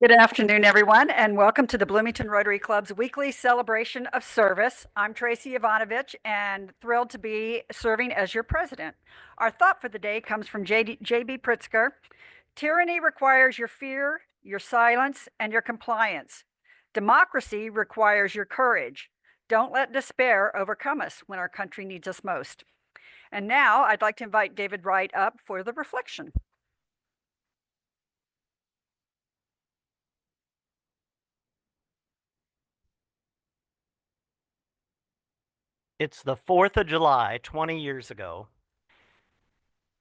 Good afternoon, everyone, and welcome to the Bloomington Rotary Club's weekly celebration of service. I'm Tracy Ivanovich and thrilled to be serving as your president. Our thought for the day comes from J.B. Pritzker. Tyranny requires your fear, your silence, and your compliance. Democracy requires your courage. Don't let despair overcome us when our country needs us most. And now I'd like to invite David Wright up for the reflection. It's the 4th of July, 20 years ago,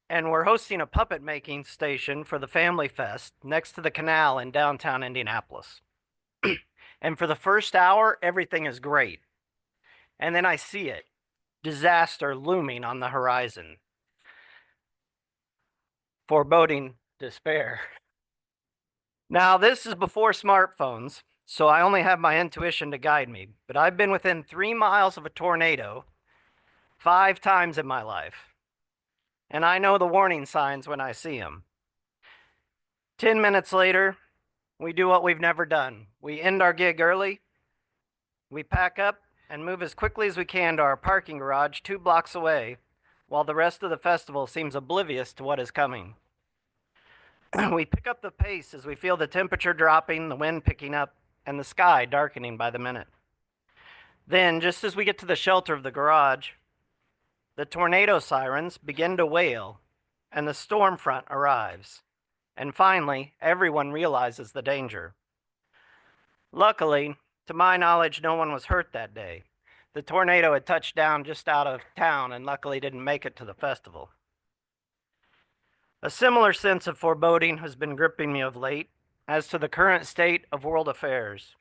and we're hosting a puppet making station for the Family Fest next to the canal in downtown Indianapolis. And for the first hour, everything is great. And then I see it, disaster looming on the horizon. Foreboding despair. Now, this is before smartphones, so I only have my intuition to guide me, but I've been within 3 miles of a tornado 5 times in my life. And I know the warning signs when I see them. 10 minutes later, we do what we've never done. We end our gig early, we pack up and move as quickly as we can to our parking garage 2 blocks away, while the rest of the festival seems oblivious to what is coming. We pick up the pace as we feel the temperature dropping, the wind picking up, and the sky darkening by the minute. Then, just as we get to the shelter of the garage, the tornado sirens begin to wail, and the storm front arrives. And finally, everyone realizes the danger. Luckily, to my knowledge, no one was hurt that day. The tornado had touched down just out of town and luckily didn't make it to the festival. A similar sense of foreboding has been gripping me of late as to the current state of world affairs.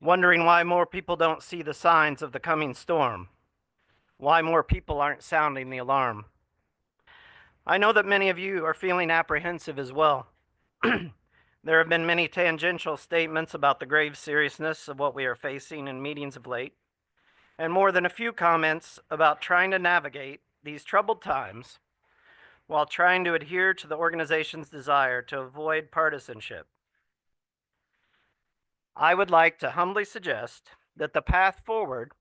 Wondering why more people don't see the signs of the coming storm. Why more people aren't sounding the alarm. I know that many of you are feeling apprehensive as well. There have been many tangential statements about the grave seriousness of what we are facing in meetings of late, and more than a few comments about trying to navigate these troubled times while trying to adhere to the organization's desire to avoid partisanship. I would like to humbly suggest that the path forward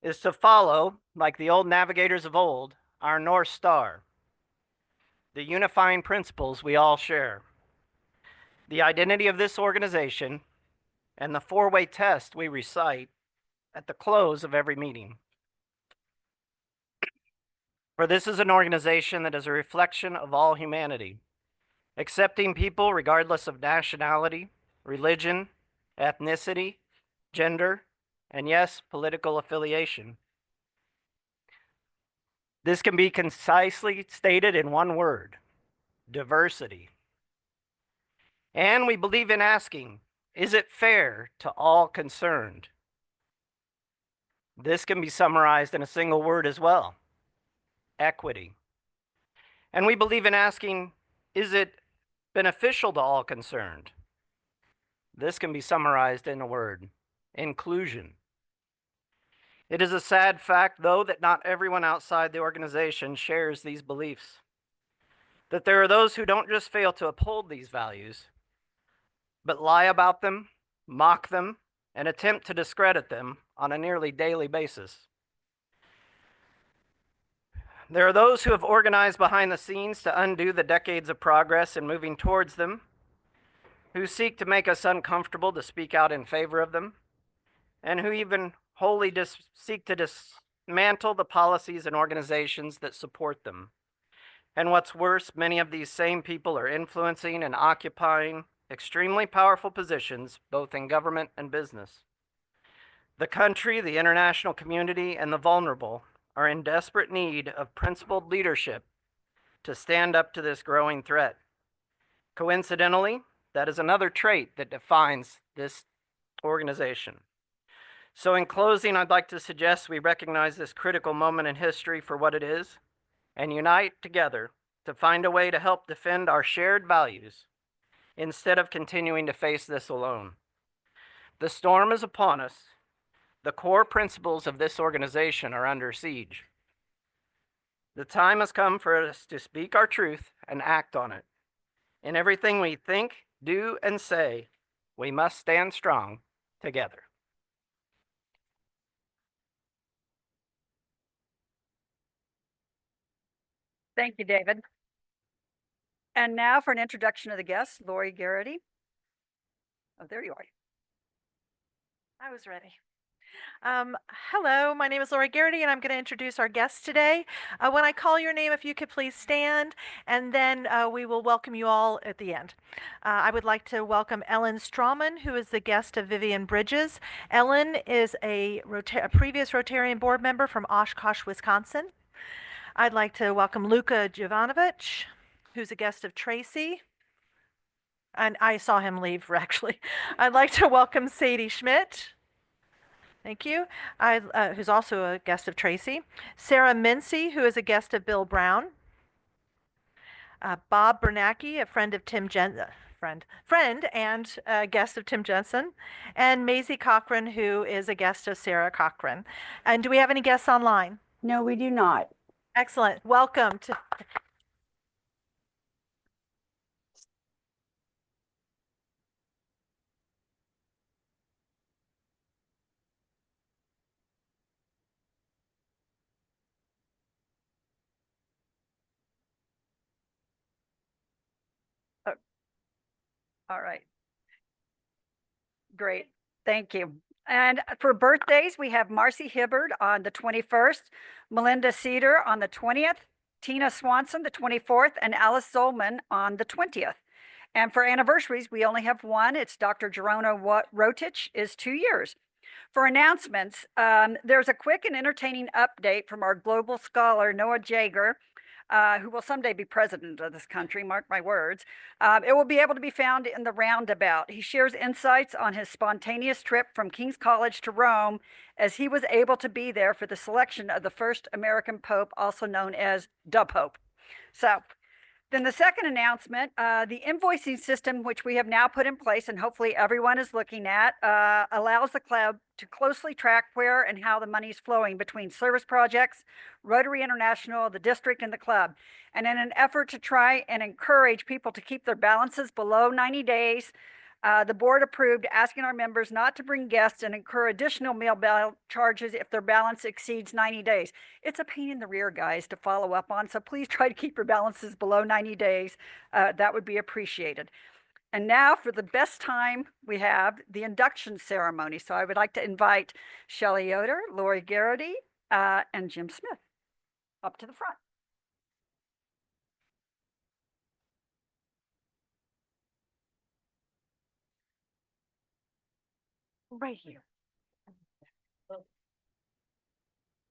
is to follow, like the old navigators of old, our North Star, the unifying principles we all share, the identity of this organization, and the 4-way test we recite at the close of every meeting. For this is an organization that is a reflection of all humanity, accepting people regardless of nationality, religion, ethnicity, gender, and yes, political affiliation. This can be concisely stated in one word: diversity. And we believe in asking, is it fair to all concerned? This can be summarized in a single word as well: equity. And we believe in asking, is it beneficial to all concerned? This can be summarized in a word: inclusion. It is a sad fact, though, that not everyone outside the organization shares these beliefs. That there are those who don't just fail to uphold these values, but lie about them, mock them, and attempt to discredit them on a nearly daily basis. There are those who have organized behind the scenes to undo the decades of progress in moving towards them, who seek to make us uncomfortable to speak out in favor of them, and who even wholly seek to dismantle the policies and organizations that support them. And what's worse, many of these same people are influencing and occupying extremely powerful positions, both in government and business. The country, the international community, and the vulnerable are in desperate need of principled leadership to stand up to this growing threat. Coincidentally, that is another trait that defines this organization. So in closing, I'd like to suggest we recognize this critical moment in history for what it is and unite together to find a way to help defend our shared values instead of continuing to face this alone. The storm is upon us. The core principles of this organization are under siege. The time has come for us to speak our truth and act on it. In everything we think, do, and say, we must stand strong together. Thank you, David. And now for an introduction of the guests, Lori Garrity. Oh, there you are. I was ready. Hello, my name is Lori Garrity, and I'm going to introduce our guests today. When I call your name, if you could please stand, and then we will welcome you all at the end. I would like to welcome Ellen Strawman, who is the guest of Vivian Bridges. Ellen is a previous Rotarian board member from Oshkosh, Wisconsin. I'd like to welcome Luka Jovanovic, who's a guest of Tracy. And I saw him leave, actually. I'd like to welcome Sadie Schmidt. Thank you. Who's also a guest of Tracy. Sarah Mincy, who is a guest of Bill Brown. Bob Bernacki, a friend of Tim friend and a guest of Tim Jensen. And Maisie Cochran, who is a guest of Sarah Cochran. And do we have any guests online? No, we do not. Excellent. Welcome to. All right. Great. Thank you. And for birthdays, we have Marcy Hibbard on the 21st, Melinda Cedar on the 20th, Tina Swanson the 24th, and Alice Zolman on the 20th. And for anniversaries, we only have one. It's Dr. Jerona Rotich is 2 years. For announcements, there's a quick and entertaining update from our global scholar, Noah Jager, who will someday be president of this country, mark my words. It will be able to be found in the roundabout. He shares insights on his spontaneous trip from King's College to Rome, as he was able to be there for the selection of the first American Pope, also known as the Pope. So then the second announcement, the invoicing system, which we have now put in place and hopefully everyone is looking at, allows the club to closely track where and how the money is flowing between service projects, Rotary International, the district, and the club. And in an effort to try and encourage people to keep their balances below 90 days, the board approved asking our members not to bring guests and incur additional mail charges if their balance exceeds 90 days. It's a pain in the rear, guys, to follow up on, so please try to keep your balances below 90 days. That would be appreciated. And now for the best time, we have the induction ceremony. So I would like to invite Shelli Yoder, Lori Garrity, and Jim Smith up to the front. Right here.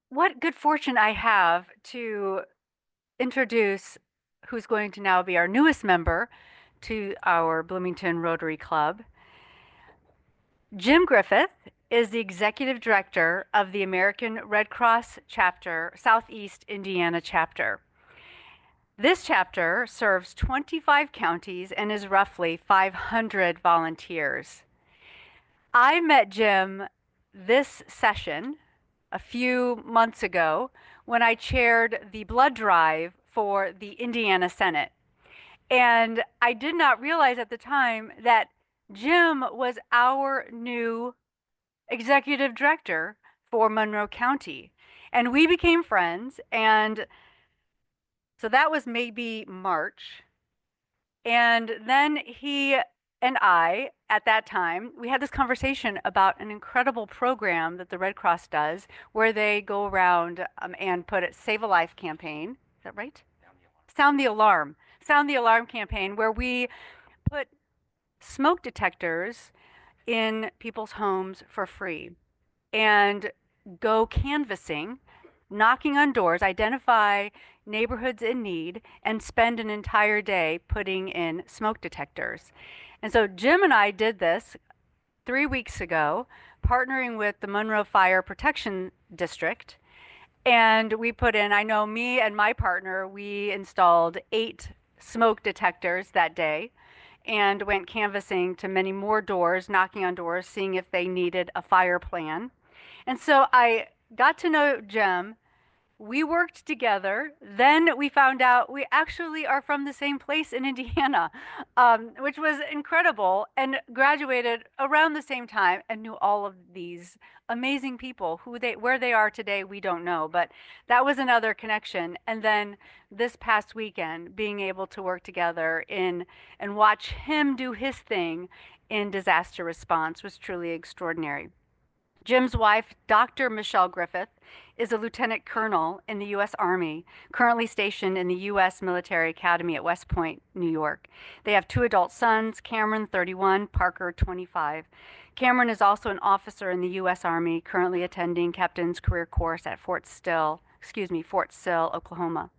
What good fortune I have to introduce who's going to now be our newest member to our Bloomington Rotary Club. Jim Griffith is the executive director of the American Red Cross chapter, Southeast Indiana chapter. This chapter serves 25 counties and is roughly 500 volunteers. I met Jim this session a few months ago when I chaired the blood drive for the Indiana Senate. And I did not realize at the time that Jim was our new executive director for Monroe County. And we became friends. And so that was maybe March. And then he and I, at that time, we had this conversation about an incredible program that the Red Cross does where they go around and put it Save a Life campaign. Is that right? Sound the alarm. Sound the alarm campaign, where we put smoke detectors in people's homes for free and go canvassing, knocking on doors, identify neighborhoods in need, and spend an entire day putting in smoke detectors. And so Jim and I did this 3 weeks ago, partnering with the Monroe Fire Protection District. And we put in, I know me and my partner, we installed 8 smoke detectors that day and went canvassing to many more doors, knocking on doors, seeing if they needed a fire plan. And so I got to know Jim. We worked together. Then we found out we actually are from the same place in Indiana, which was incredible, and graduated around the same time and knew all of these amazing people. Where they are today, we don't know, but that was another connection. And then this past weekend, being able to work together and watch him do his thing in disaster response was truly extraordinary. Jim's wife, Dr. Michelle Griffith, is a lieutenant colonel in the U.S. Army, currently stationed in the U.S. Military Academy at West Point, New York. They have 2 adult sons, Cameron, 31, Parker, 25. Cameron is also an officer in the U.S. Army, currently attending Captain's Career Course at Fort Sill, Oklahoma.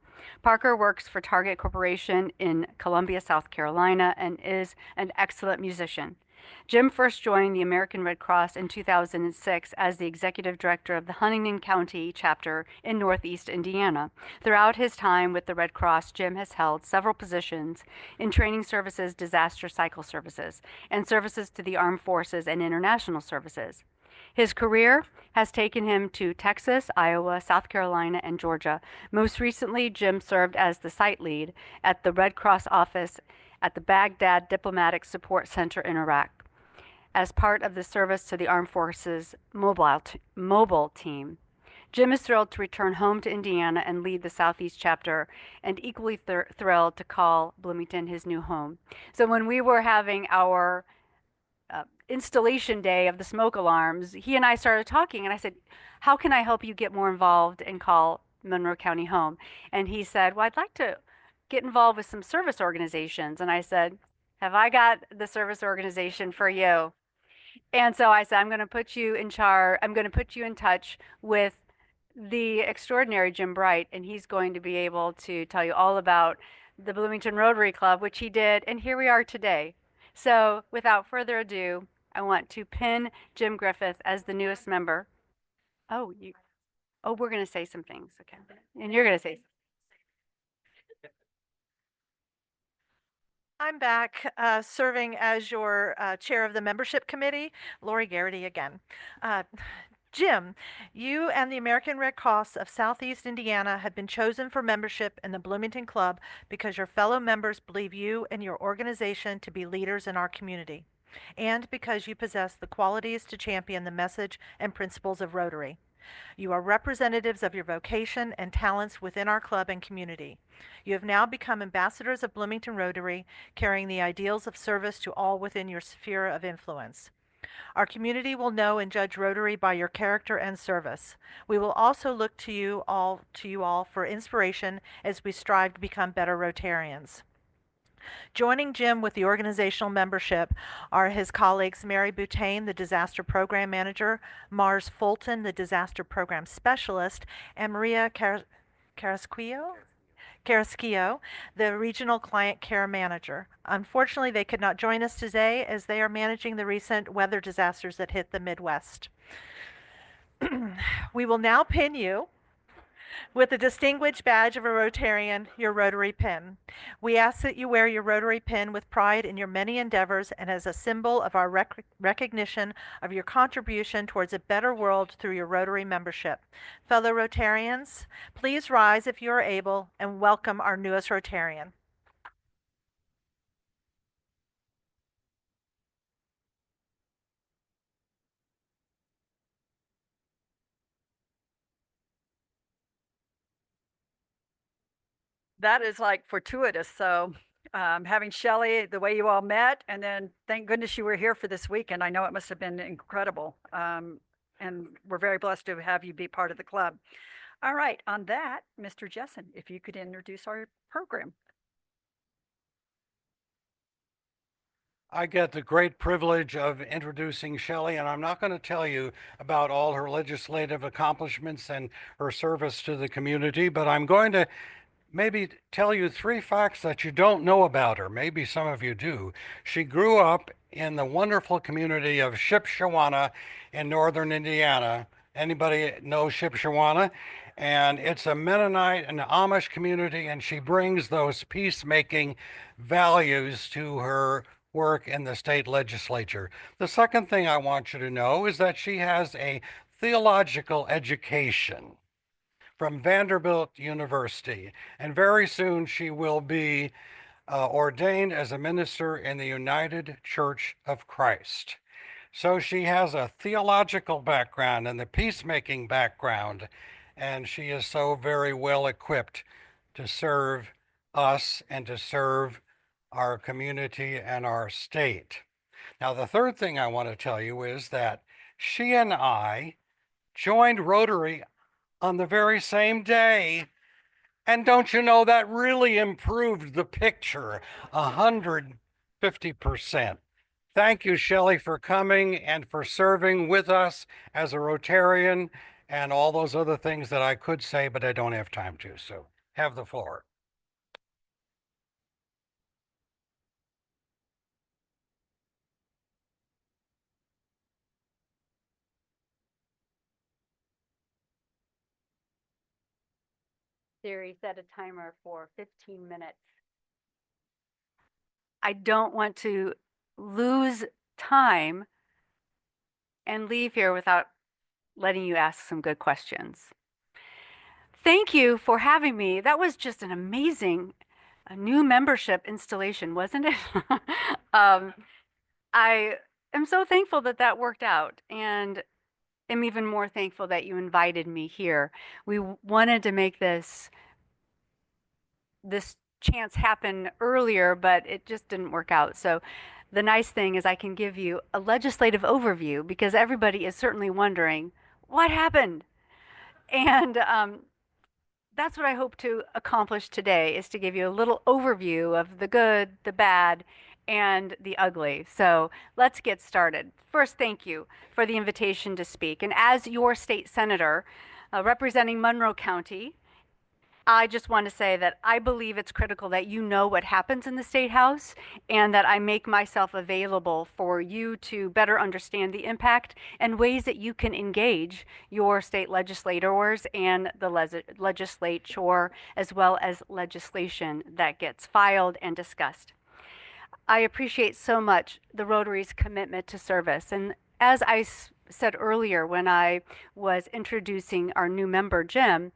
Parker works for Target Corporation in Columbia, South Carolina, and is an excellent musician. Jim first joined the American Red Cross in 2006 as the executive director of the Huntington County chapter in Northeast Indiana. Throughout his time with the Red Cross, Jim has held several positions in training services, disaster cycle services, and services to the armed forces and international services. His career has taken him to Texas, Iowa, South Carolina, and Georgia. Most recently, Jim served as the site lead at the Red Cross office at the Baghdad Diplomatic Support Center in Iraq as part of the Service to the Armed Forces mobile team. Jim is thrilled to return home to Indiana and lead the Southeast chapter, and equally thrilled to call Bloomington his new home. So when we were having our installation day of the smoke alarms, he and I started talking, and I said, how can I help you get more involved and call Monroe County home? And he said, well, I'd like to get involved with some service organizations. And I said, have I got the service organization for you? And so I said, I'm going to put you in charge. I'm going to put you in touch with the extraordinary Jim Bright, and he's going to be able to tell you all about the Bloomington Rotary Club, which he did. And here we are today. So without further ado, I want to pin Jim Griffith as the newest member. We're going to say some things. Okay. And you're going to say I'm back serving as your chair of the membership committee, Lori Garrity again. Jim, you and the American Red Cross of Southeast Indiana have been chosen for membership in the Bloomington Club because your fellow members believe you and your organization to be leaders in our community, and because you possess the qualities to champion the message and principles of Rotary. You are representatives of your vocation and talents within our club and community. You have now become ambassadors of Bloomington Rotary, carrying the ideals of service to all within your sphere of influence. Our community will know and judge Rotary by your character and service. We will also look to you all for inspiration as we strive to become better Rotarians. Joining Jim with the organizational membership are his colleagues Mary Boutain, the Disaster Program Manager, Mars Fulton, the Disaster Program Specialist, and Maria Carrasquillo, the Regional Client Care Manager. Unfortunately, they could not join us today as they are managing the recent weather disasters that hit the Midwest. We will now pin you with the distinguished badge of a Rotarian, your Rotary pin. We ask that you wear your Rotary pin with pride in your many endeavors and as a symbol of our recognition of your contribution towards a better world through your Rotary membership. Fellow Rotarians, please rise if you are able and welcome our newest Rotarian. That is like fortuitous. So having Shelli, the way you all met, and then thank goodness you were here for this weekend. I know it must have been incredible. And we're very blessed to have you be part of the club. All right, on that, Mr. Jessen, if you could introduce our program. I get the great privilege of introducing Shelli, and I'm not going to tell you about all her legislative accomplishments and her service to the community, but I'm going to maybe tell you 3 facts that you don't know about her. Maybe some of you do. She grew up in the wonderful community of Shipshewana in northern Indiana. Anybody know Shipshewana? And it's a Mennonite and Amish community, and she brings those peacemaking values to her work in the state legislature. The second thing I want you to know is that she has a theological education from Vanderbilt University, and very soon she will be ordained as a minister in the United Church of Christ. So she has a theological background and the peacemaking background, and she is so very well equipped to serve us and to serve our community and our state. Now, the third thing I want to tell you is that she and I joined Rotary on the very same day. And don't you know that really improved the picture 150%. Thank you, Shelli, for coming and for serving with us as a Rotarian and all those other things that I could say, but I don't have time to. So have the floor. Siri, set a timer for 15 minutes. I don't want to lose time and leave here without letting you ask some good questions. Thank you for having me. That was just an amazing new membership installation, wasn't it? I am so thankful that that worked out, and am even more thankful that you invited me here. We wanted to make this chance happen earlier, but it just didn't work out. So the nice thing is I can give you a legislative overview because everybody is certainly wondering what happened. And that's what I hope to accomplish today, is to give you a little overview of the good, the bad, and the ugly. So let's get started. First, thank you for the invitation to speak. And as your state senator representing Monroe County, I just want to say that I believe it's critical that you know what happens in the State House, and that I make myself available for you to better understand the impact and ways that you can engage your state legislators and the legislature, as well as legislation that gets filed and discussed. I appreciate so much the Rotary's commitment to service. And as I said earlier when I was introducing our new member, Jim,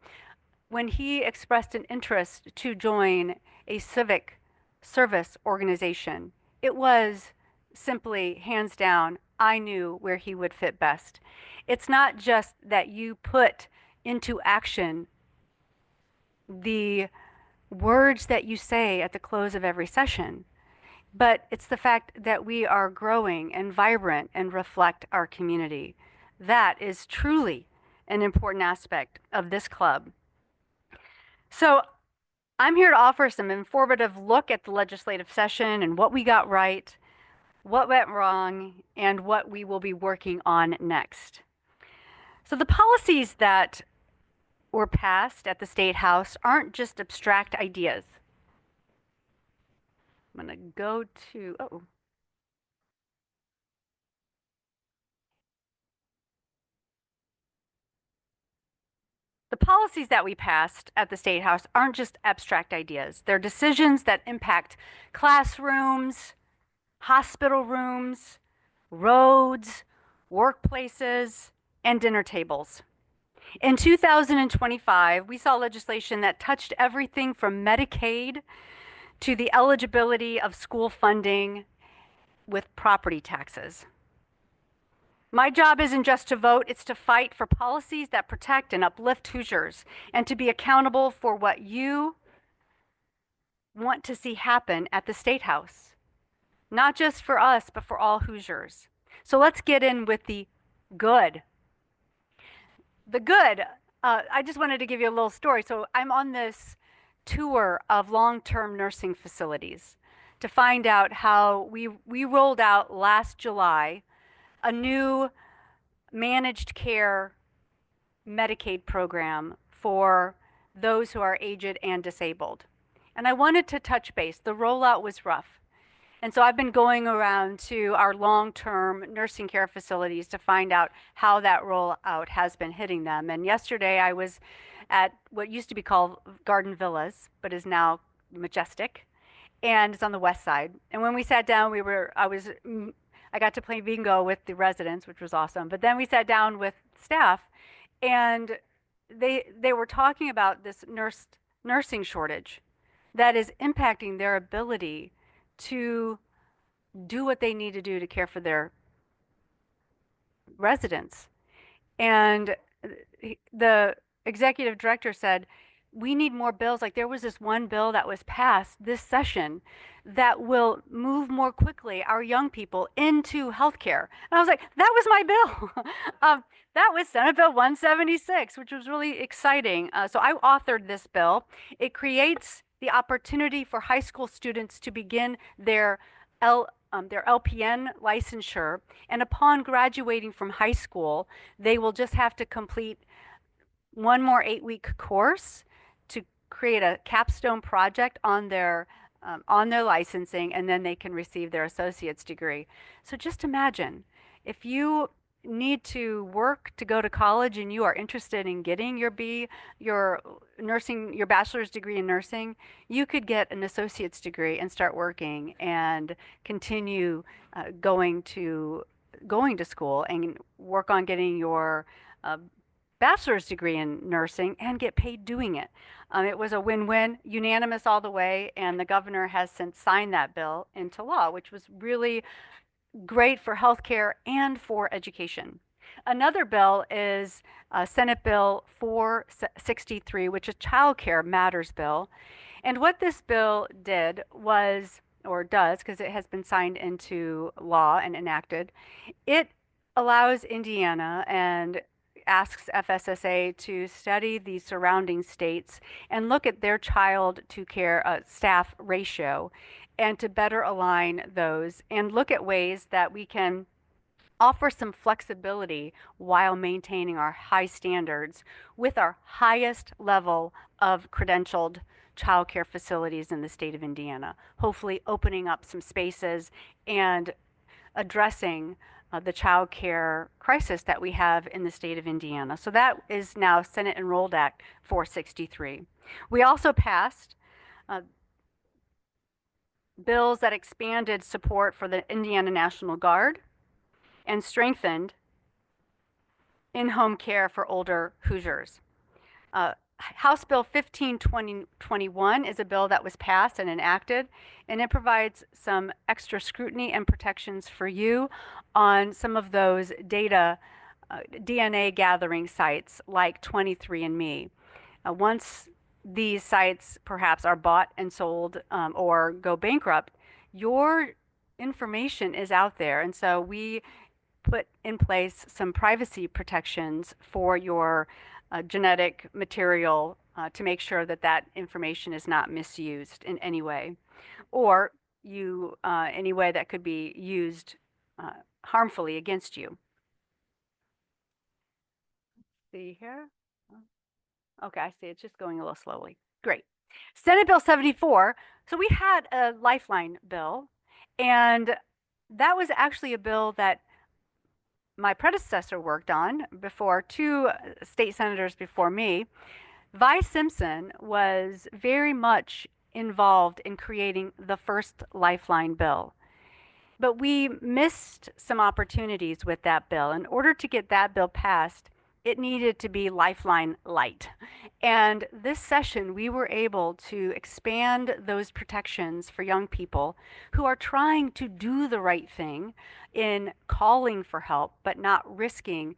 when he expressed an interest to join a civic service organization, it was simply, hands down, I knew where he would fit best. It's not just that you put into action the words that you say at the close of every session, but it's the fact that we are growing and vibrant and reflect our community. That is truly an important aspect of this club. So I'm here to offer some informative look at the legislative session and what we got right, what went wrong, and what we will be working on next. So the policies that were passed at the State House aren't just abstract ideas. I'm going to go to, the policies that we passed at the State House aren't just abstract ideas. They're decisions that impact classrooms, hospital rooms, roads, workplaces, and dinner tables. In 2025, we saw legislation that touched everything from Medicaid to the eligibility of school funding with property taxes. My job isn't just to vote, it's to fight for policies that protect and uplift Hoosiers, and to be accountable for what you want to see happen at the State House. Not just for us, but for all Hoosiers. So let's get in with the good. The good, I just wanted to give you a little story. So I'm on this tour of long-term nursing facilities to find out how we rolled out last July a new managed care Medicaid program for those who are aged and disabled. And I wanted to touch base. The rollout was rough. And so I've been going around to our long-term nursing care facilities to find out how that rollout has been hitting them. And yesterday I was at what used to be called Garden Villas, but is now Majestic, and it's on the west side. And when we sat down, I got to play bingo with the residents, which was awesome. But then we sat down with staff, and they were talking about this nursing shortage that is impacting their ability to do what they need to do to care for their residents. And the executive director said, we need more bills. Like there was this one bill that was passed this session that will move more quickly our young people into healthcare. And I was like, that was my bill. That was Senate Bill 176, which was really exciting. So I authored this bill. It creates the opportunity for high school students to begin their LPN licensure. And upon graduating from high school, they will just have to complete one more 8-week course to create a capstone project on their licensing, and then they can receive their associate's degree. So just imagine if you need to work to go to college and you are interested in getting your bachelor's degree in nursing, you could get an associate's degree and start working and continue going to school and work on getting your bachelor's degree in nursing and get paid doing it. It was a win-win, unanimous all the way, and the governor has since signed that bill into law, which was really great for healthcare and for education. Another bill is Senate Bill 463, which is Child Care Matters Bill. And what this bill did was, or does, because it has been signed into law and enacted, it allows Indiana and asks FSSA to study the surrounding states and look at their child to care staff ratio and to better align those and look at ways that we can offer some flexibility while maintaining our high standards with our highest level of credentialed childcare facilities in the state of Indiana, hopefully opening up some spaces and addressing the child care crisis that we have in the state of Indiana. So that is now Senate Enrolled Act 463. We also passed bills that expanded support for the Indiana National Guard and strengthened in-home care for older Hoosiers. House Bill 1521 is a bill that was passed and enacted, and it provides some extra scrutiny and protections for you on some of those DNA gathering sites like 23andMe. Once these sites perhaps are bought and sold or go bankrupt, your information is out there. And so we put in place some privacy protections for your genetic material to make sure that that information is not misused in any way, or any way that could be used harmfully against you. Let's see here. Okay, I see it's just going a little slowly. Great. Senate Bill 74. So we had a Lifeline bill, and that was actually a bill that my predecessor worked on before, two state senators before me. Vi Simpson was very much involved in creating the first Lifeline bill. But we missed some opportunities with that bill. In order to get that bill passed, it needed to be Lifeline light. And this session, we were able to expand those protections for young people who are trying to do the right thing in calling for help, but not risking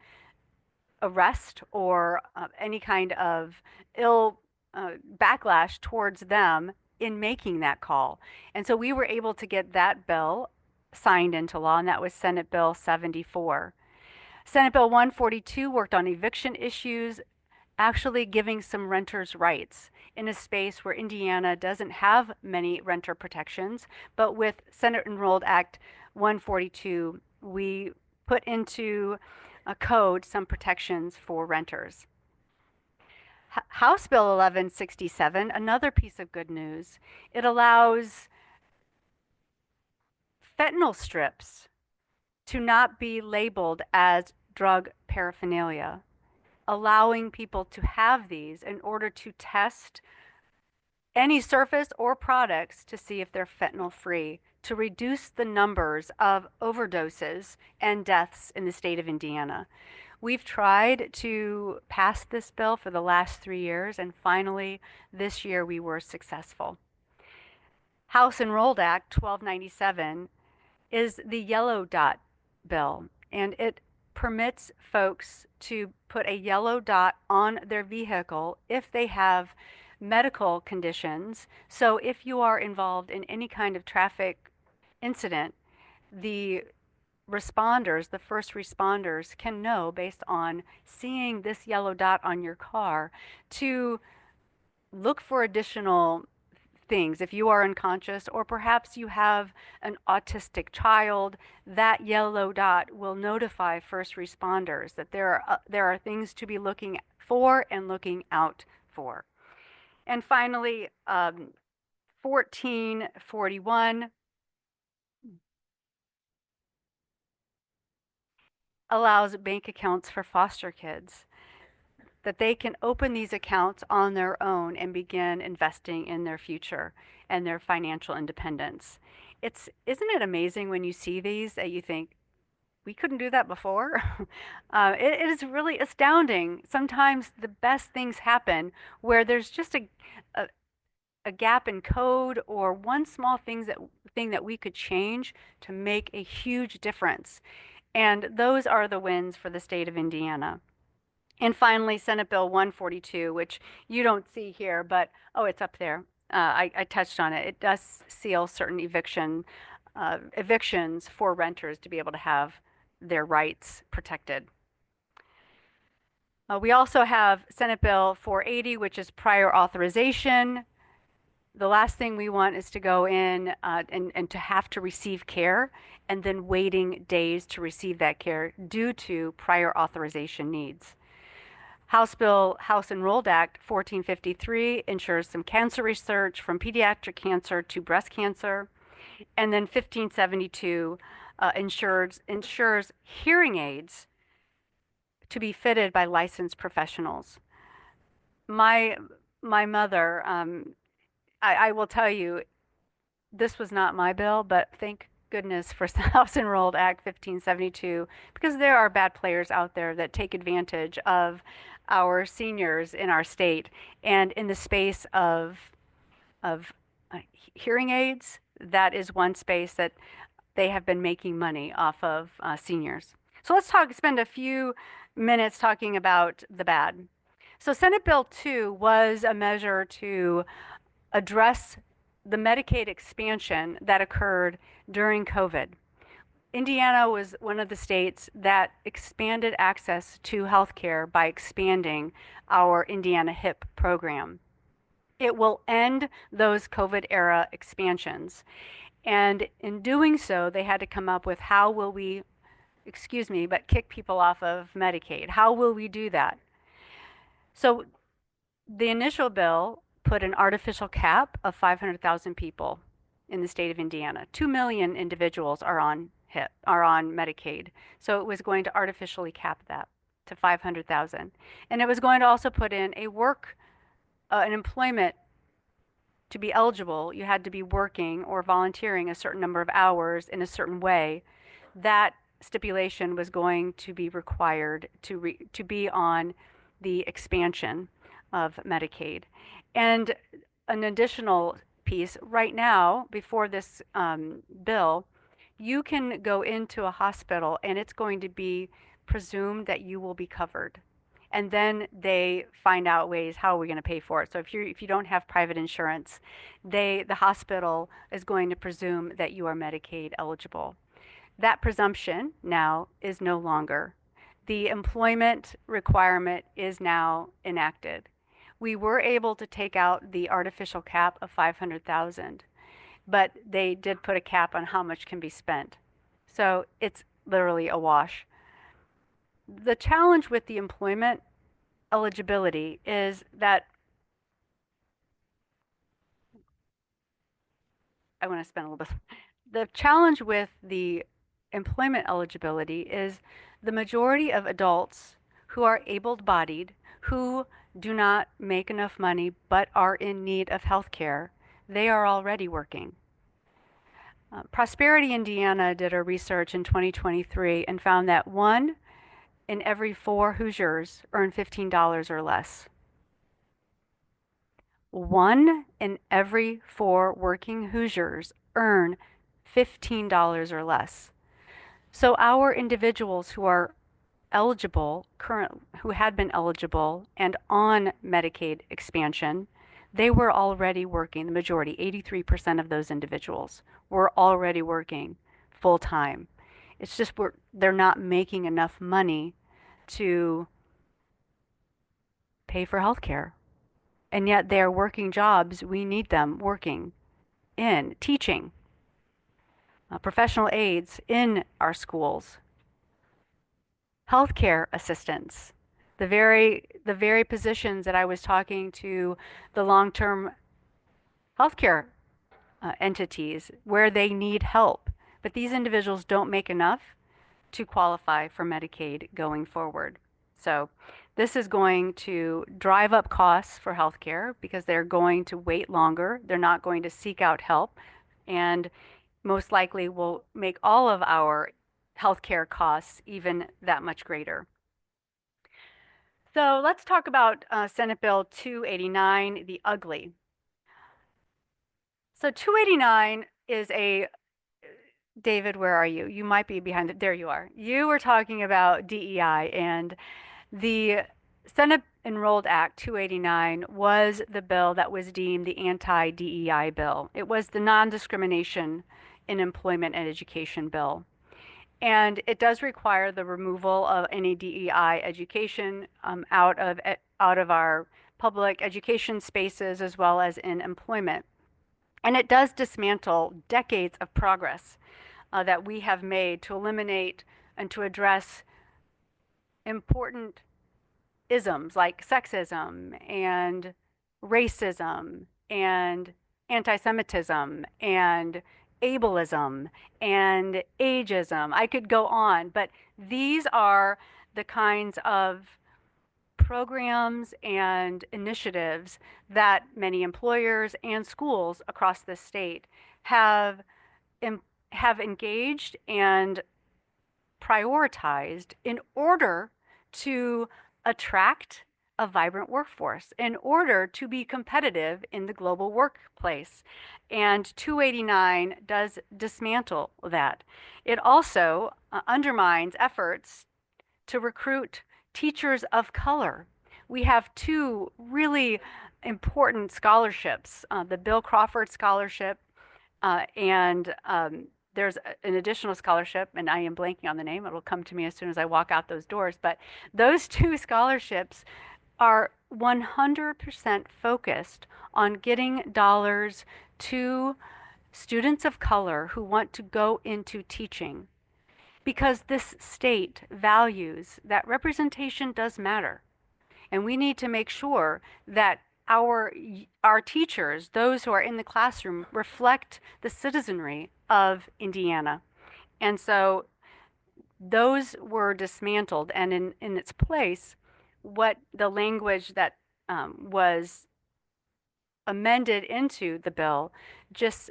arrest or any kind of ill backlash towards them in making that call. And so we were able to get that bill signed into law, and that was Senate Bill 74. Senate Bill 142 worked on eviction issues, actually giving some renters rights in a space where Indiana doesn't have many renter protections. But with Senate Enrolled Act 142, we put into a code some protections for renters. House Bill 1167, another piece of good news. It allows fentanyl strips to not be labeled as drug paraphernalia. allowing people to have these in order to test any surface or products to see if they're fentanyl free, to reduce the numbers of overdoses and deaths in the state of Indiana. We've tried to pass this bill for the last 3 years, and finally this year we were successful. House Enrolled Act 1297 is the yellow dot bill, and it permits folks to put a yellow dot on their vehicle if they have medical conditions. So if you are involved in any kind of traffic incident, the responders, the first responders, can know based on seeing this yellow dot on your car to look for additional things. If you are unconscious, or perhaps you have an autistic child, that yellow dot will notify first responders that there are things to be looking for and looking out for. And finally, 1441 allows bank accounts for foster kids, that they can open these accounts on their own and begin investing in their future and their financial independence. Isn't it amazing when you see these that you think, we couldn't do that before? It is really astounding. Sometimes the best things happen where there's just a, a gap in code or one small thing that we could change to make a huge difference. And those are the wins for the state of Indiana. And finally, Senate Bill 142, which you don't see here, but oh, it's up there. I touched on it. It does seal certain evictions for renters to be able to have their rights protected. We also have Senate Bill 480, which is prior authorization. The last thing we want is to go in and to have to receive care and then waiting days to receive that care due to prior authorization needs. House Enrolled Act 1453 ensures some cancer research from pediatric cancer to breast cancer. And then 1572 ensures hearing aids to be fitted by licensed professionals. My mother, I will tell you, this was not my bill, but thank goodness for House Enrolled Act 1572, because there are bad players out there that take advantage of our seniors in our state. And in the space of hearing aids, that is one space that they have been making money off of seniors. So let's spend a few minutes talking about the bad. So Senate Bill 2 was a measure to address the Medicaid expansion that occurred during COVID. Indiana was one of the states that expanded access to health care by expanding our Indiana HIP program. It will end those COVID era expansions. And in doing so, they had to come up with how will we, kick people off of Medicaid? How will we do that? So the initial bill put an artificial cap of 500,000 people in the state of Indiana. 2 million individuals are on Medicaid. So it was going to artificially cap that to 500,000. And it was going to also put in an employment. To be eligible, you had to be working or volunteering a certain number of hours in a certain way. That stipulation was going to be required to be on the expansion of Medicaid. And an additional piece, right now, before this bill, you can go into a hospital and it's going to be presumed that you will be covered. And then they find out ways, how are we going to pay for it? So if you don't have private insurance, the hospital is going to presume that you are Medicaid eligible. That presumption now is no longer. The employment requirement is now enacted. We were able to take out the artificial cap of 500,000, but they did put a cap on how much can be spent. So it's literally a wash. The challenge with the employment eligibility is that I want to spend a little bit. The challenge with the employment eligibility is the majority of adults who are able-bodied, who do not make enough money but are in need of health care, they are already working. Prosperity Indiana did a research in 2023 and found that 1 in every 4 Hoosiers earn $15 or less. 1 in every 4 working Hoosiers earn $15 or less. So our individuals who are eligible, who had been eligible and on Medicaid expansion, they were already working. The majority, 83% of those individuals, were already working full time. It's just they're not making enough money to pay for health care. And yet they're working jobs we need them working in, teaching, professional aides in our schools, healthcare assistants, the very positions that I was talking to the long-term healthcare entities where they need help. But these individuals don't make enough to qualify for Medicaid going forward. So this is going to drive up costs for healthcare because they're going to wait longer. They're not going to seek out help, and most likely will make all of our healthcare costs even that much greater. So let's talk about Senate Bill 289, the ugly. So 289 is David, where are you? You might be behind it. There you are. You were talking about DEI, and the Senate Enrolled Act 289 was the bill that was deemed the anti-DEI bill. It was the non-discrimination in employment and education bill. And it does require the removal of any DEI education out of our public education spaces as well as in employment. And it does dismantle decades of progress that we have made to eliminate and to address important isms like sexism and racism and anti-Semitism and ableism and ageism. I could go on, but these are the kinds of programs and initiatives that many employers and schools across the state have engaged and prioritized in order to attract a vibrant workforce, in order to be competitive in the global workplace. And 289 does dismantle that. It also undermines efforts to recruit teachers of color. We have 2 really important scholarships, the Bill Crawford Scholarship and there's an additional scholarship, and I am blanking on the name. It'll come to me as soon as I walk out those doors. But those 2 scholarships are 100% focused on getting dollars to students of color who want to go into teaching, because this state values that representation does matter. And we need to make sure that our teachers, those who are in the classroom, reflect the citizenry of Indiana. And so those were dismantled, and in its place, what the language that was amended into the bill just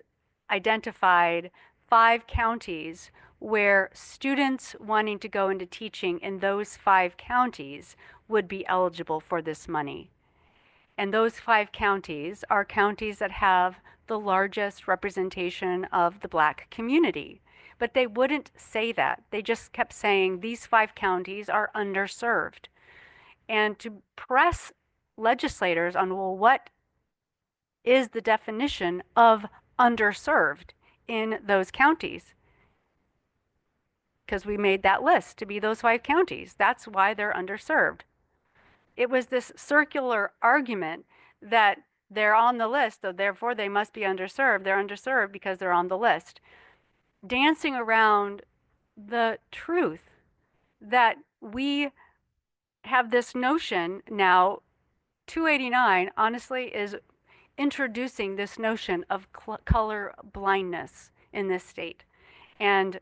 identified 5 counties where students wanting to go into teaching in those 5 counties would be eligible for this money. And those 5 counties are counties that have the largest representation of the Black community. But they wouldn't say that. They just kept saying these 5 counties are underserved. And to press legislators on, well, what is the definition of underserved in those counties? Because we made that list to be those 5 counties. That's why they're underserved. It was this circular argument that they're on the list, so therefore they must be underserved. They're underserved because they're on the list. Dancing around the truth that we have this notion now, 289 honestly is introducing this notion of color blindness in this state. And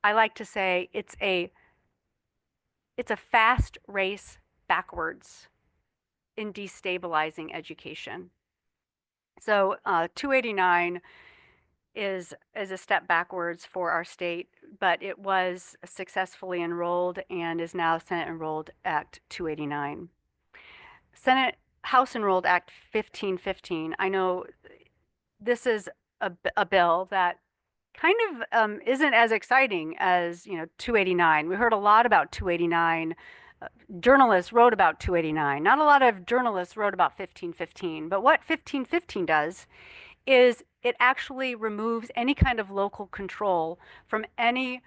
I like to say it's a it's a fast race backwards in destabilizing education. So 289 is a step backwards for our state, but it was successfully enrolled and is now Senate Enrolled Act 289. Senate House Enrolled Act 1515. I know this is a bill that kind of isn't as exciting as 289. We heard a lot about 289. Journalists wrote about 289. Not a lot of journalists wrote about 1515. But what 1515 does is it actually removes any kind of local control from any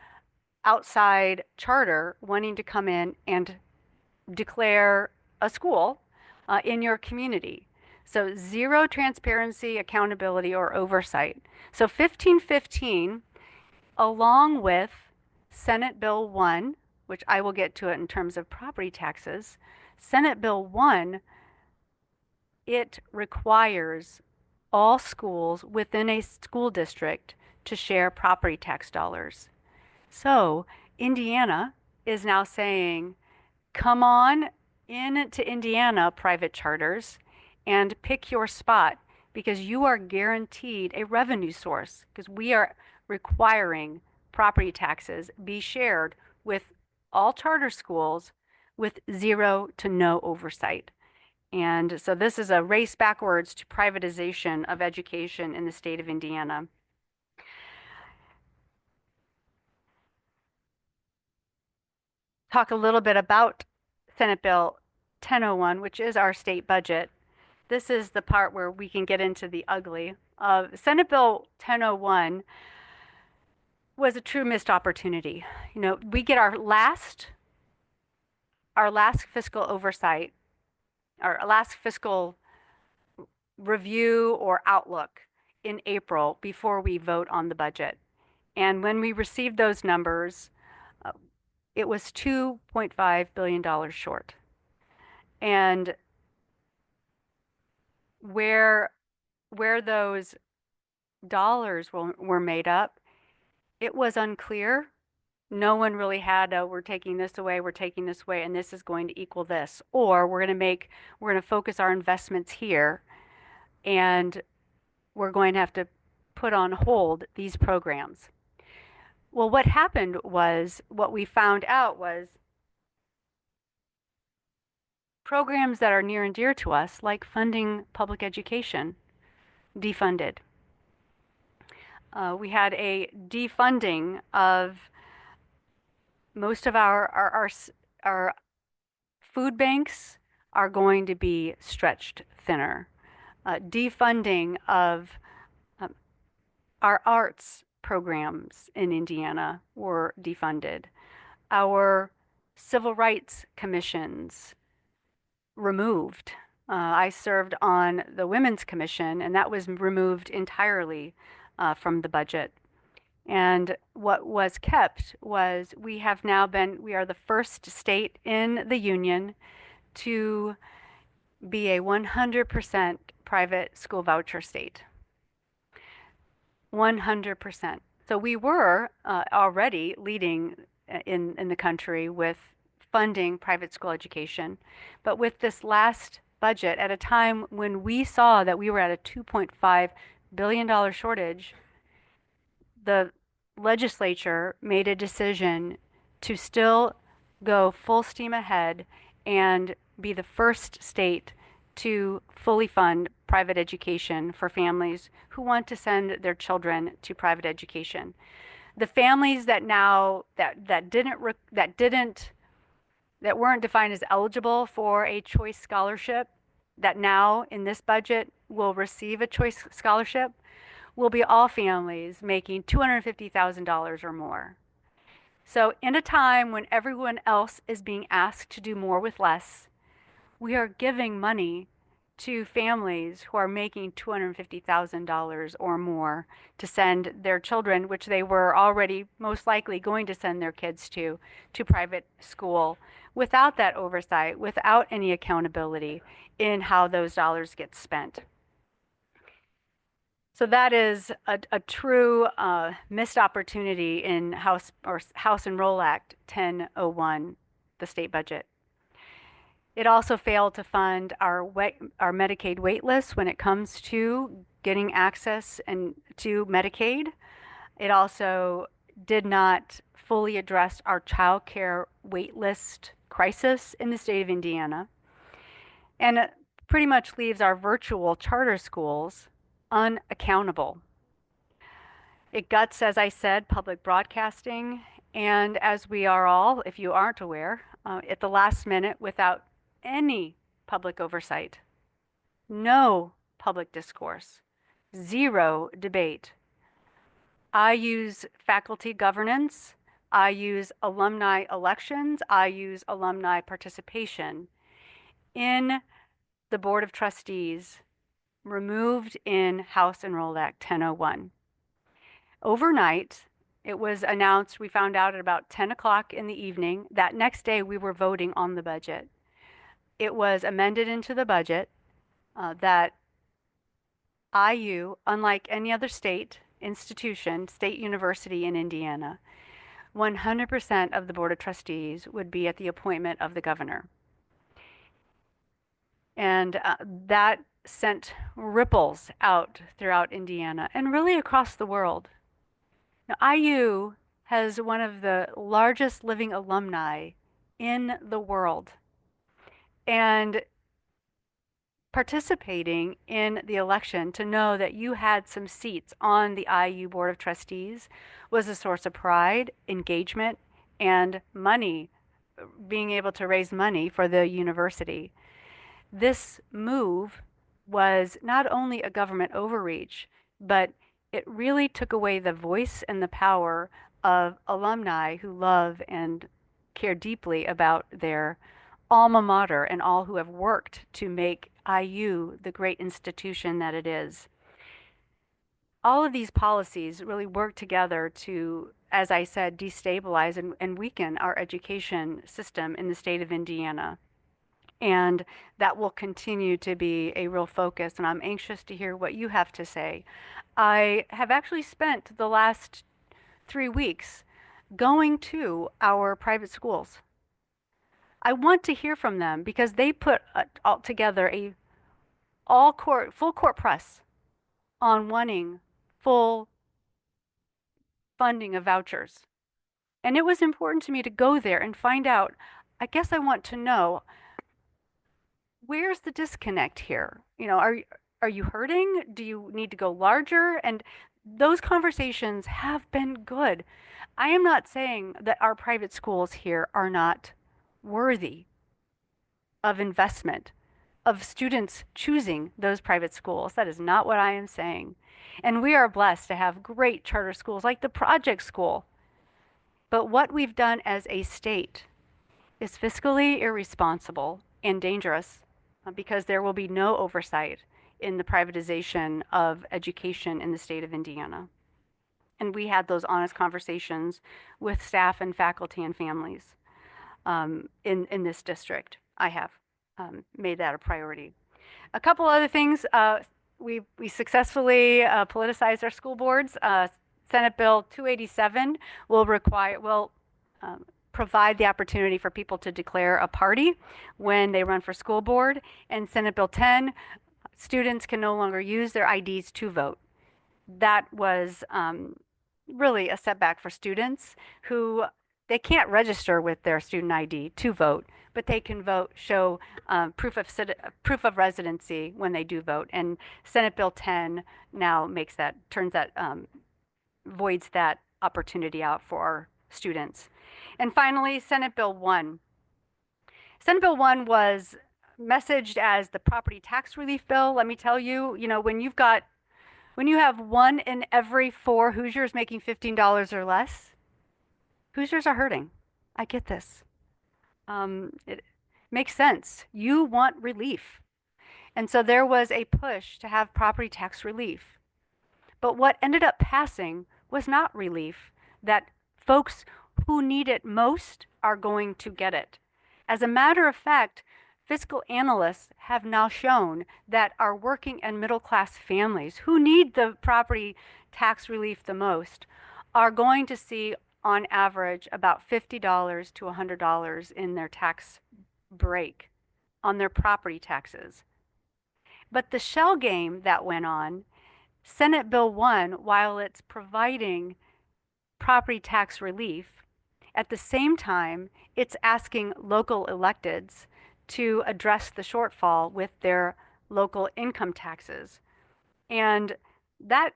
outside charter wanting to come in and declare a school in your community. So zero transparency, accountability, or oversight. So 1515, along with Senate Bill 1, which I will get to it in terms of property taxes, Senate Bill 1, it requires all schools within a school district to share property tax dollars. So Indiana is now saying, come on in to Indiana, private charters, and pick your spot because you are guaranteed a revenue source because we are requiring property taxes be shared with all charter schools with zero to no oversight. And so this is a race backwards to privatization of education in the state of Indiana. Talk a little bit about Senate Bill 1001, which is our state budget. This is the part where we can get into the ugly. Senate Bill 1001 was a true missed opportunity. We get our last fiscal oversight, our last fiscal review or outlook in April before we vote on the budget. And when we received those numbers, it was $2.5 billion short. And where those dollars were made up, it was unclear. No one really had we're taking this away, and this is going to equal this. Or we're going to focus our investments here, and we're going to have to put on hold these programs. Well, what happened was, what we found out was programs that are near and dear to us, like funding public education, defunded. We had a defunding of most of our food banks are going to be stretched thinner. Defunding of our arts programs in Indiana were defunded. Our civil rights commissions removed. I served on the Women's Commission, and that was removed entirely from the budget. And what was kept was we are the first state in the union to be a 100% private school voucher state. 100%. So we were already leading in the country with funding private school education. But with this last budget, at a time when we saw that we were at a $2.5 billion shortage, the legislature made a decision to still go full steam ahead and be the first state to fully fund private education for families who want to send their children to private education. The families that weren't defined as eligible for a choice scholarship, that now in this budget will receive a choice scholarship, will be all families making $250,000 or more. So in a time when everyone else is being asked to do more with less, we are giving money to families who are making $250,000 or more to send their children, which they were already most likely going to send their kids to private school, without that oversight, without any accountability in how those dollars get spent. So that is a true missed opportunity in House Enroll Act 1001. the state budget. It also failed to fund our Medicaid wait list when it comes to getting access to Medicaid. It also did not fully address our child care wait list crisis in the state of Indiana. And it pretty much leaves our virtual charter schools unaccountable. It guts, as I said, public broadcasting, and as we are all, if you aren't aware, at the last minute without any public oversight, no public discourse, zero debate. I use faculty governance, I use alumni elections, I use alumni participation in the Board of Trustees removed in House Enrolled Act 1001. Overnight, it was announced, we found out at about 10 o'clock in the evening. That next day, we were voting on the budget. It was amended into the budget that IU, unlike any other state institution, state university in Indiana, 100% of the Board of Trustees would be at the appointment of the governor. And that sent ripples out throughout Indiana and really across the world. Now, IU has one of the largest living alumni in the world. And participating in the election to know that you had some seats on the IU Board of Trustees was a source of pride, engagement, and money, being able to raise money for the university. This move was not only a government overreach, but it really took away the voice and the power of alumni who love and care deeply about their alma mater and all who have worked to make IU the great institution that it is. All of these policies really work together to, as I said, destabilize and weaken our education system in the state of Indiana. And that will continue to be a real focus, and I'm anxious to hear what you have to say. I have actually spent the last 3 weeks going to our private schools. I want to hear from them because they put all together a full court press on wanting full funding of vouchers. And it was important to me to go there and find out. I guess I want to know, where's the disconnect here? You know, are you hurting? Do you need to go larger? And those conversations have been good. I am not saying that our private schools here are not worthy of investment, of students choosing those private schools. That is not what I am saying. And we are blessed to have great charter schools like the Project School. But what we've done as a state is fiscally irresponsible and dangerous because there will be no oversight in the privatization of education in the state of Indiana. And we had those honest conversations with staff and faculty and families in this district. I have made that a priority. A couple other things. We successfully politicized our school boards. Senate Bill 287 will provide the opportunity for people to declare a party when they run for school board. And Senate Bill 10, students can no longer use their IDs to vote. That was really a setback for students who they can't register with their student ID to vote, but they can vote, show proof of residency when they do vote. And Senate Bill 10 now voids that opportunity out for our students. And finally, Senate Bill 1. Senate Bill 1 was messaged as the property tax relief bill. Let me tell you, when you have 1 in every 4 Hoosiers making $15 or less, Hoosiers are hurting. I get this. It makes sense. You want relief. And so there was a push to have property tax relief. But what ended up passing was not relief, that folks who need it most are going to get it. As a matter of fact, fiscal analysts have now shown that our working and middle class families who need the property tax relief the most are going to see on average, about $50 to $100 in their tax break on their property taxes. But the shell game that went on, Senate Bill 1, while it's providing property tax relief, at the same time, it's asking local electeds to address the shortfall with their local income taxes. And that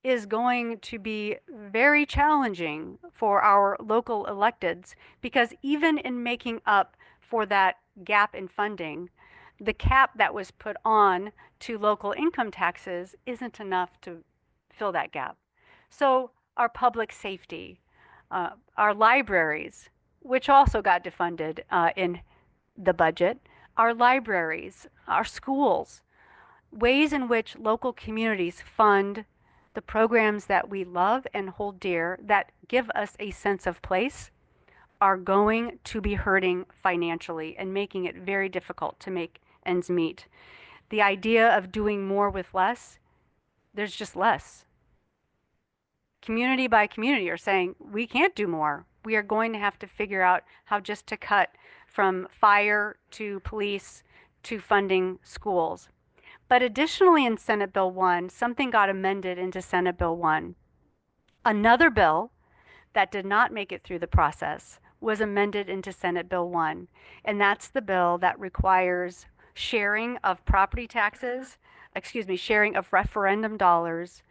is going to be very challenging for our local electeds, because even in making up for that gap in funding, the cap that was put on to local income taxes isn't enough to fill that gap. So our public safety, our libraries, which also got defunded in the budget, our libraries, our schools, ways in which local communities fund the programs that we love and hold dear, that give us a sense of place, are going to be hurting financially and making it very difficult to make ends meet. The idea of doing more with less, there's just less. Community by community are saying, we can't do more. We are going to have to figure out how just to cut from fire to police to funding schools. But additionally, in Senate Bill 1, something got amended into Senate Bill 1. Another bill that did not make it through the process was amended into Senate Bill 1, and that's the bill that requires sharing of property taxes, sharing of referendum dollars.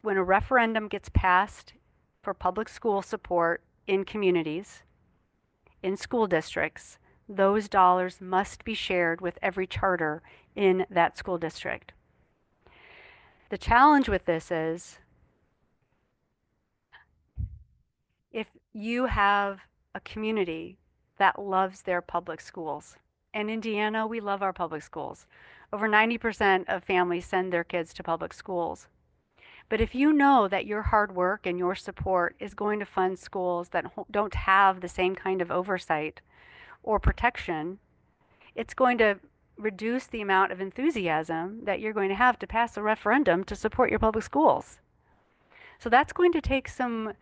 When a referendum gets passed for public school support in communities, in school districts, those dollars must be shared with every charter in that school district. The challenge with this is, if you have a community that loves their public schools, in Indiana, we love our public schools. Over 90% of families send their kids to public schools. But if you know that your hard work and your support is going to fund schools that don't have the same kind of oversight or protection, it's going to reduce the amount of enthusiasm that you're going to have to pass a referendum to support your public schools. So that's going to take some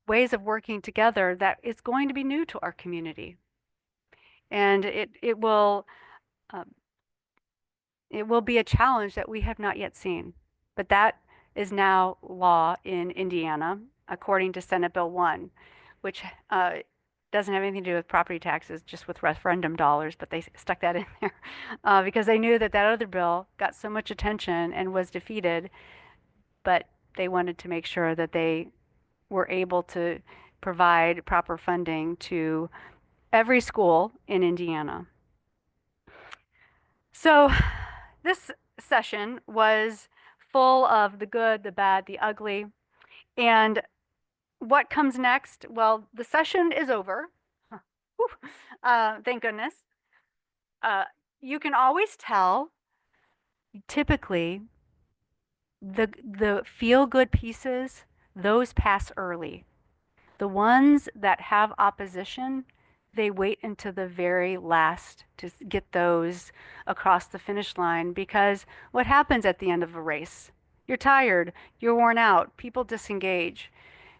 ways of working together that is going to be new to our community. And it will be a challenge that we have not yet seen. But that is now law in Indiana, according to Senate Bill 1, which doesn't have anything to do with property taxes, just with referendum dollars, but they stuck that in there because they knew that that other bill got so much attention and was defeated, but they wanted to make sure that they were able to provide proper funding to every school in Indiana. So this session was full of the good, the bad, the ugly. And what comes next? Well, the session is over. Thank goodness. You can always tell, typically, the feel-good pieces, those pass early. The ones that have opposition, they wait until the very last to get those across the finish line, because what happens at the end of a race? You're tired, you're worn out, people disengage.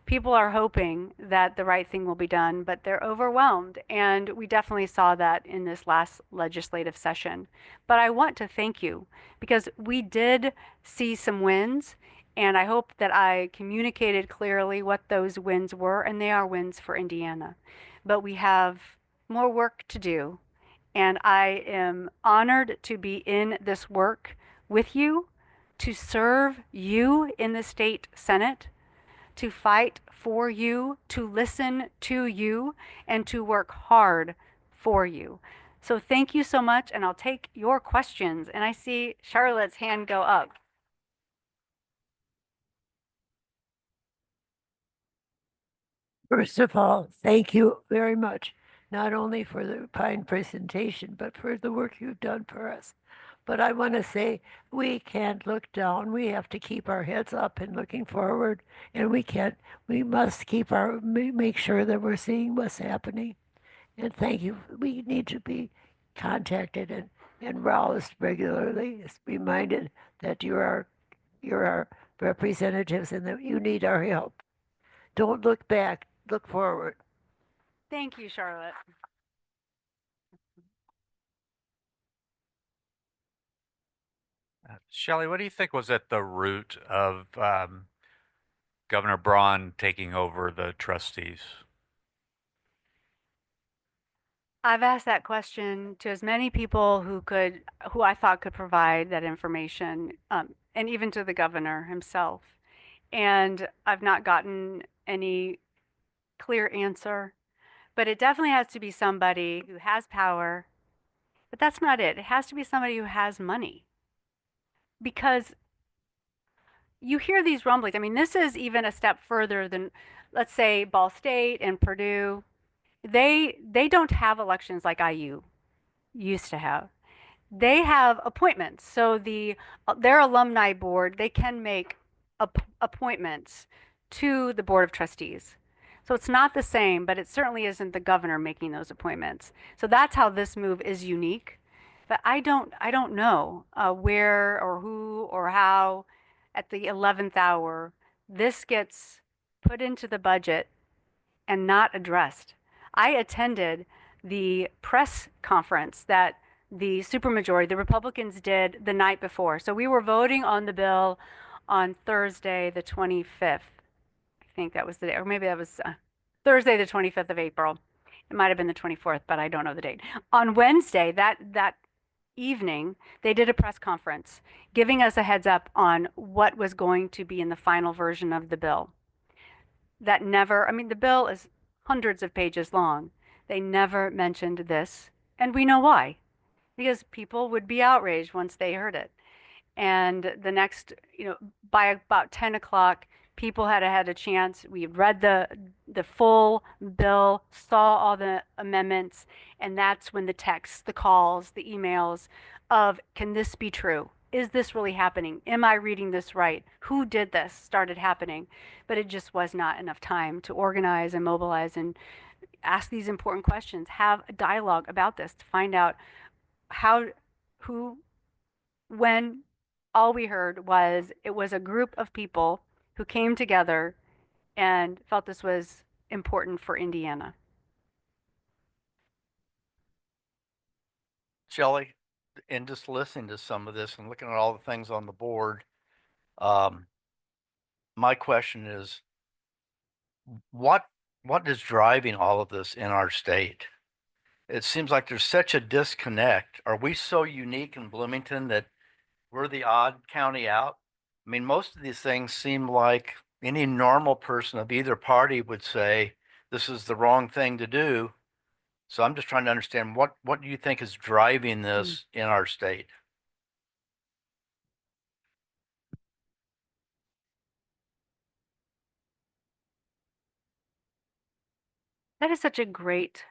People are hoping that the right thing will be done, but they're overwhelmed. And we definitely saw that in this last legislative session. But I want to thank you, because we did see some wins, and I hope that I communicated clearly what those wins were, and they are wins for Indiana. But we have more work to do, and I am honored to be in this work with you, to serve you in the state Senate, to fight for you, to listen to you, and to work hard for you. So thank you so much, and I'll take your questions. And I see Charlotte's hand go up. First of all, thank you very much, not only for the fine presentation, but for the work you've done for us. But I want to say we can't look down. We have to keep our heads up and looking forward. And we must make sure that we're seeing what's happening. And thank you. We need to be contacted and roused regularly. It's reminded that you're our representatives and that you need our help. Don't look back, look forward. Thank you, Charlotte. Shelli, what do you think was at the root of Governor Braun taking over the trustees? I've asked that question to as many people who I thought could provide that information, and even to the governor himself. And I've not gotten any clear answer, but it definitely has to be somebody who has power. But that's not it. It has to be somebody who has money. Because you hear these rumblings. I mean, this is even a step further than, let's say, Ball State and Purdue. They don't have elections like IU used to have. They have appointments. So their alumni board, they can make appointments to the board of trustees. So it's not the same, but it certainly isn't the governor making those appointments. So that's how this move is unique. But I don't know where or who or how at the 11th hour this gets put into the budget and not addressed. I attended the press conference that the supermajority, the Republicans, did the night before. So we were voting on the bill on Thursday, the 25th. I think that was the day, or maybe that was Thursday, the 25th of April. It might have been the 24th, but I don't know the date. On Wednesday, that evening, they did a press conference giving us a heads up on what was going to be in the final version of the bill. That never, I mean, the bill is hundreds of pages long. They never mentioned this, and we know why. Because people would be outraged once they heard it. And the next, by about 10 o'clock, people had had a chance. We read the full bill, saw all the amendments, and that's when the texts, the calls, the emails of, can this be true? Is this really happening? Am I reading this right? Who did this? Started happening. But it just was not enough time to organize and mobilize and ask these important questions, have a dialogue about this to find out how, who, when. All we heard was it was a group of people who came together and felt this was important for Indiana. Shelli, in just listening to some of this and looking at all the things on the board, my question is, what is driving all of this in our state? It seems like there's such a disconnect. Are we so unique in Bloomington that we're the odd county out? I mean, most of these things seem like any normal person of either party would say, this is the wrong thing to do. So I'm just trying to understand what do you think is driving this in our state? That is such a great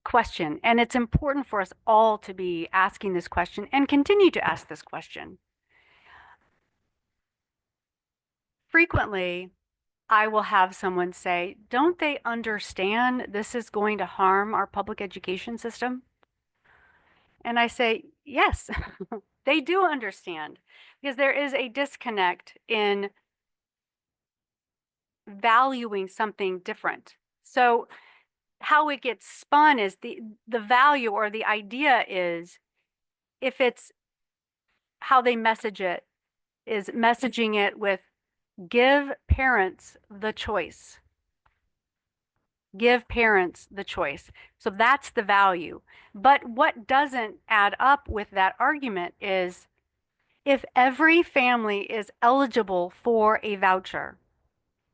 question. And it's important for us all to be asking this question and continue to ask this question. Frequently, I will have someone say, don't they understand this is going to harm our public education system? And I say, yes, they do understand, because there is a disconnect in valuing something different. So how it gets spun is the value or the idea is, if it's how they message it, is messaging it with give parents the choice. Give parents the choice. So that's the value. But what doesn't add up with that argument is, if every family is eligible for a voucher,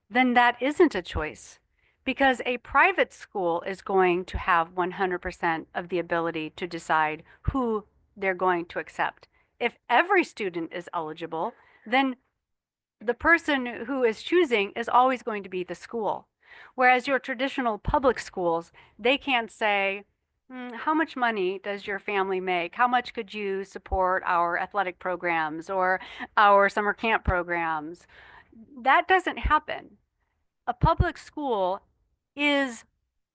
then that isn't a choice, because a private school is going to have 100% of the ability to decide who they're going to accept. If every student is eligible, then the person who is choosing is always going to be the school. Whereas your traditional public schools, they can't say, how much money does your family make? How much could you support our athletic programs or our summer camp programs? That doesn't happen. A public school is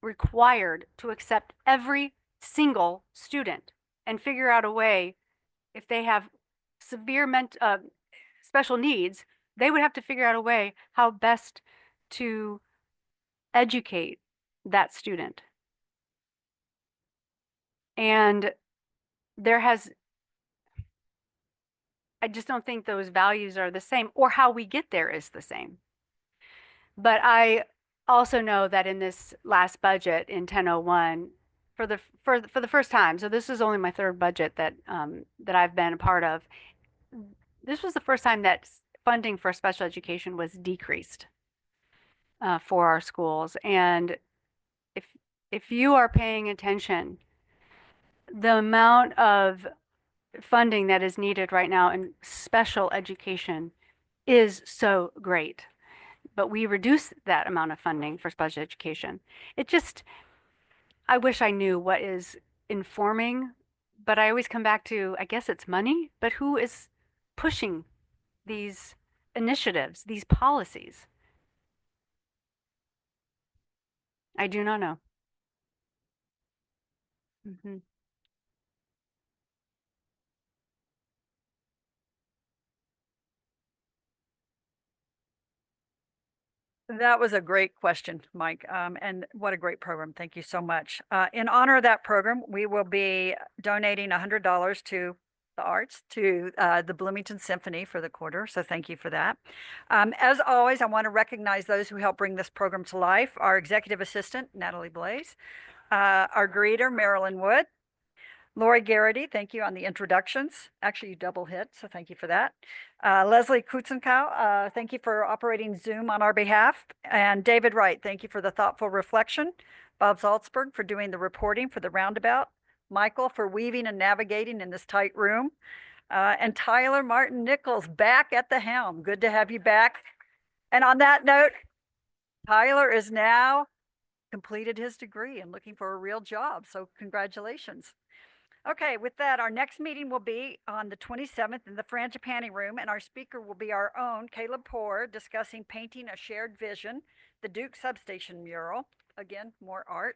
required to accept every single student and figure out a way, if they have severe special needs, they would have to figure out a way how best to educate that student. And there has, I just don't think those values are the same, or how we get there is the same. But I also know that in this last budget in 1001, for the first time, so this is only my third budget that that I've been a part of. This was the first time that funding for special education was decreased for our schools. And if you are paying attention, the amount of funding that is needed right now in special education is so great. But we reduce that amount of funding for special education. It just, I wish I knew what is informing, but I always come back to, I guess it's money, but who is pushing these initiatives, these policies? I do not know. Mhm. That was a great question, Mike, and what a great program. Thank you so much. In honor of that program, we will be donating $100 to the arts, to the Bloomington Symphony for the quarter. So thank you for that. As always, I want to recognize those who help bring this program to life. Our executive assistant, Natalie Blaze, our greeter, Marilyn Wood, Lori Garrity, thank you on the introductions. Actually, you double hit, so thank you for that. Leslie Kutzenkow, thank you for operating Zoom on our behalf. And David Wright, thank you for the thoughtful reflection. Bob Salzberg for doing the reporting for the roundabout. Michael for weaving and navigating in this tight room. And Tyler Martin Nichols back at the helm. Good to have you back. And on that note, Tyler is now completed his degree and looking for a real job. So congratulations. Okay, with that, our next meeting will be on the 27th in the Frangipani Room, and our speaker will be our own Caleb Poor, discussing painting a shared vision, the Duke Substation mural. Again, more art.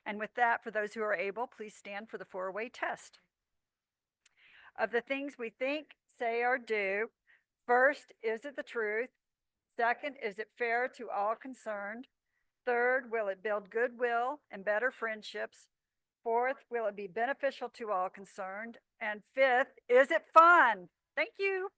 And with that, for those who are able, please stand for the four-way test. Of the things we think, say, or do, first, is it the truth? Second, is it fair to all concerned? Third, will it build goodwill and better friendships? Fourth, will it be beneficial to all concerned? And fifth, is it fun? Thank you.